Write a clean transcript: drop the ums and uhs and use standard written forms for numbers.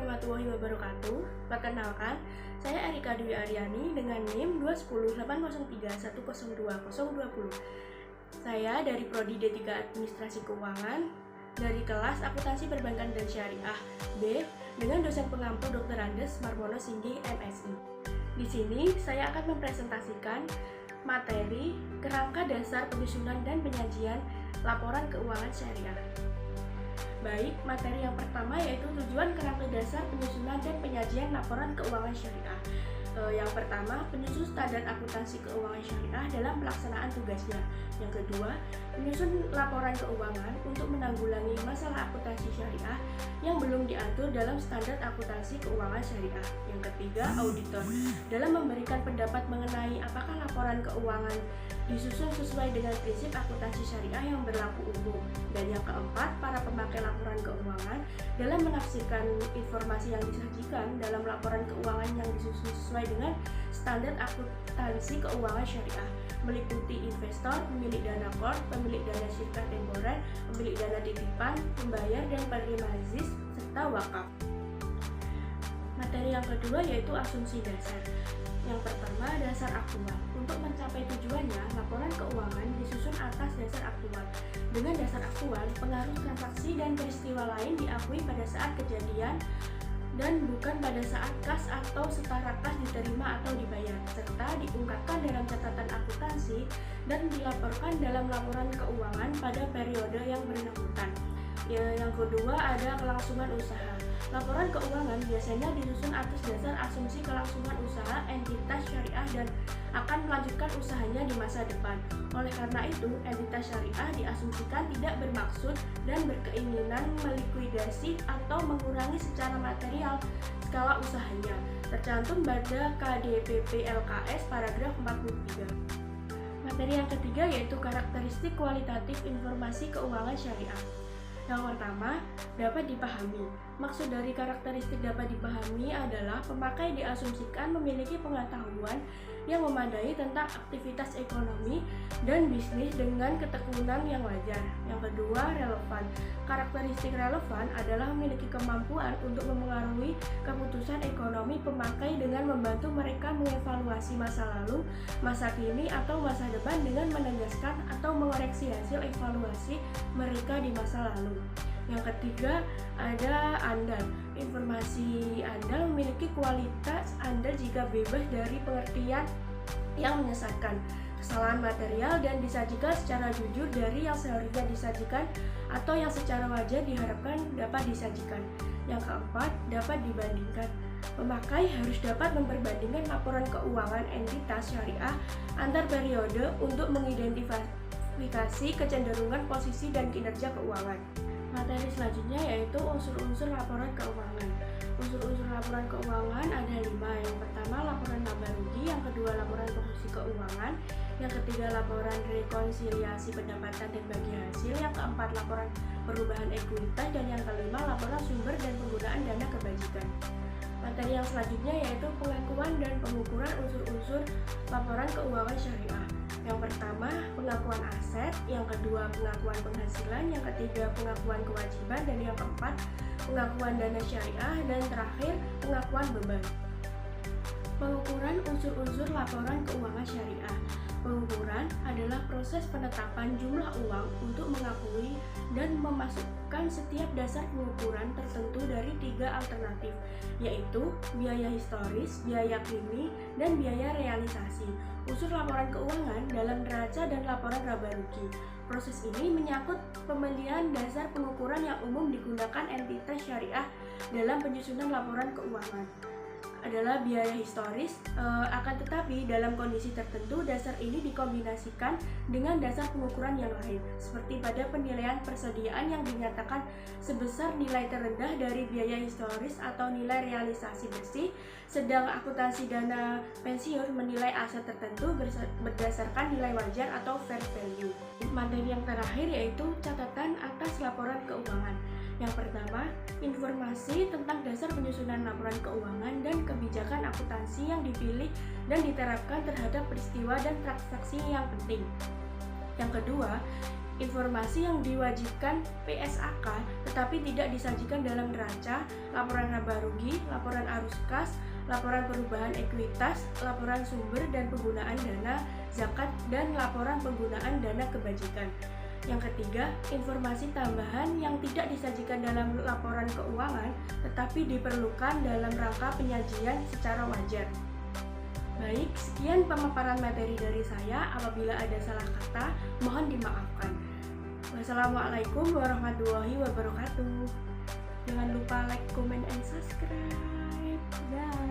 warahmatullahi wabarakatuh. Perkenalkan, saya Erika Dwi Aryani dengan NIM 2108031022020. Saya dari Prodi D3 Administrasi Keuangan dari kelas Akuntansi Perbankan dan Syariah B dengan dosen pengampu Dr. Andes Marmono Singgi MSI. Di sini saya akan mempresentasikan materi kerangka dasar penyusunan dan penyajian laporan keuangan syariah. Baik, materi yang pertama yaitu tujuan kerangka dasar penyusunan dan penyajian laporan keuangan syariah. Yang pertama, penyusun standar akuntansi keuangan syariah dalam pelaksanaan tugasnya. Yang kedua, penyusun laporan keuangan untuk menanggulangi masalah akuntansi syariah yang belum diatur dalam standar akuntansi keuangan syariah. Yang ketiga, auditor dalam memberikan pendapat mengenai apakah laporan keuangan disusun sesuai dengan prinsip akuntansi syariah yang berlaku umum. Dan yang keempat, para pemakai laporan keuangan dalam menafsirkan informasi yang disajikan dalam laporan keuangan yang disusun sesuai dengan standar akuntansi keuangan syariah, meliputi investor, pemilik dana core, pemilik dana syirkah temporer, pemilik dana titipan, pembayar dan penerima ZIS, serta wakaf. Materi yang kedua yaitu asumsi dasar. Yang pertama, dasar aktual. Untuk mencapai tujuannya, laporan keuangan disusun atas dasar aktual. Dengan dasar aktual, pengaruh transaksi dan peristiwa lain diakui pada saat kejadian dan bukan pada saat kas atau setara kas diterima atau dibayar, serta diungkapkan dalam catatan akuntansi dan dilaporkan dalam laporan keuangan pada periode yang bersangkutan. Yang kedua ada kelangsungan usaha. Laporan keuangan biasanya disusun atas dasar asumsi kelangsungan usaha entitas syariah dan akan melanjutkan usahanya di masa depan. Oleh karena itu, entitas syariah diasumsikan tidak bermaksud dan berkeinginan melikuidasi atau mengurangi secara material skala usahanya, tercantum pada KDPP LKS paragraf 43. Materi yang ketiga yaitu karakteristik kualitatif informasi keuangan syariah. Yang pertama, dapat dipahami. Maksud dari karakteristik dapat dipahami adalah pemakai diasumsikan memiliki pengetahuan yang memadai tentang aktivitas ekonomi dan bisnis dengan ketekunan yang wajar. Yang kedua, relevan. Karakteristik relevan adalah memiliki kemampuan untuk memengaruhi keputusan ekonomi pemakai dengan membantu mereka mengevaluasi masa lalu, masa kini, atau masa depan dengan menegaskan atau mengoreksi hasil evaluasi mereka di masa lalu. Yang ketiga, ada andal. Informasi andal memiliki kualitas andal jika bebas dari pengertian yang menyesatkan, kesalahan material, dan disajikan secara jujur dari yang seharusnya disajikan atau yang secara wajar diharapkan dapat disajikan. Yang keempat, dapat dibandingkan. Pemakai harus dapat memperbandingkan laporan keuangan entitas syariah antar periode untuk mengidentifikasi kecenderungan posisi dan kinerja keuangan. Materi selanjutnya yaitu unsur-unsur laporan keuangan. Unsur-unsur laporan keuangan ada 5. Yang pertama, laporan laba rugi. Yang kedua, laporan posisi keuangan. Yang ketiga, laporan rekonsiliasi pendapatan dan bagi hasil. Yang keempat, laporan perubahan ekuitas. Dan yang kelima, laporan sumber dan penggunaan dana kebajikan. Materi yang selanjutnya yaitu pengakuan dan pengukuran unsur-unsur laporan keuangan syariah. Yang pertama, pengakuan aset. Yang kedua, pengakuan penghasilan. Yang ketiga, pengakuan kewajiban. Dan yang keempat, pengakuan dana syariah. Dan terakhir, pengakuan beban. Pengukuran unsur-unsur laporan keuangan syariah. Pengukuran adalah proses penetapan jumlah uang untuk mengakui dan memasukkan setiap dasar pengukuran tertentu dari 3 alternatif, yaitu biaya historis, biaya kini, dan biaya realisasi. Unsur laporan keuangan dalam neraca dan laporan laba rugi. Proses ini menyangkut pemilihan dasar pengukuran yang umum digunakan entitas syariah dalam penyusunan laporan keuangan. Adalah biaya historis, akan tetapi dalam kondisi tertentu dasar ini dikombinasikan dengan dasar pengukuran yang lain, seperti pada penilaian persediaan yang dinyatakan sebesar nilai terendah dari biaya historis atau nilai realisasi bersih, sedang akuntansi dana pensiun menilai aset tertentu berdasarkan nilai wajar atau fair value. Materi yang terakhir yaitu catatan atas laporan keuangan. Yang pertama, informasi tentang dasar penyusunan laporan keuangan dan kebijakan akuntansi yang dipilih dan diterapkan terhadap peristiwa dan transaksi yang penting. Yang kedua, informasi yang diwajibkan PSAK tetapi tidak disajikan dalam neraca, laporan laba rugi, laporan arus kas, laporan perubahan ekuitas, laporan sumber dan penggunaan dana zakat, dan laporan penggunaan dana kebajikan. Yang ketiga, informasi tambahan yang tidak disajikan dalam laporan keuangan tetapi diperlukan dalam rangka penyajian secara wajar. Baik, sekian pemaparan materi dari saya. Apabila ada salah kata, mohon dimaafkan. Wassalamualaikum warahmatullahi wabarakatuh. Jangan lupa like, comment, and subscribe. Dah.